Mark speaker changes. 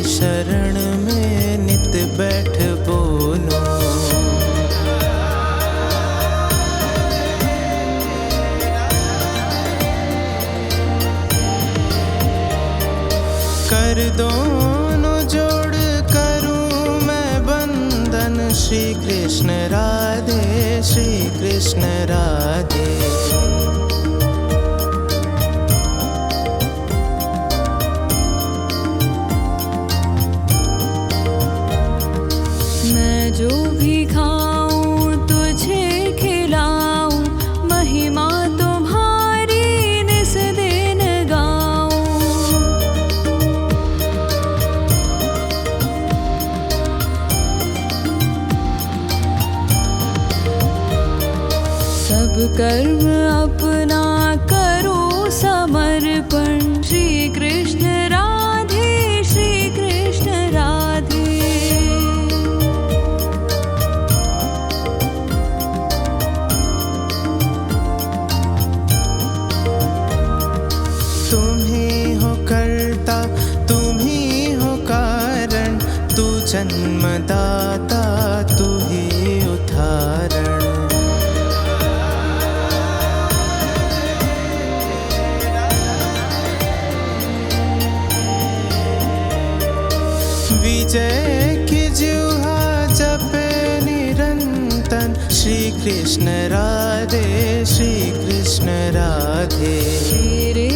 Speaker 1: शरण में नित बैठ बोलो। कर दोनों जोड़ करूं मैं बंधन, श्री कृष्ण राधे, श्री कृष्ण राधे।
Speaker 2: मैं जो भी खाऊं तुझे खिलाऊं, महिमा तुम्हारी निस दिन गाऊं। सब कर्म अपना करो समर्पण, श्री कृष्ण राधे, श्री कृष्ण राधे।
Speaker 1: तुम ही हो कर्ता, तुम ही हो कारण, तू जन्मदाता, तू ही उद्धारण। विजय की जिह्वा जपे निरंतर, श्री कृष्ण राधे, श्री कृष्ण राधे।
Speaker 2: तेरे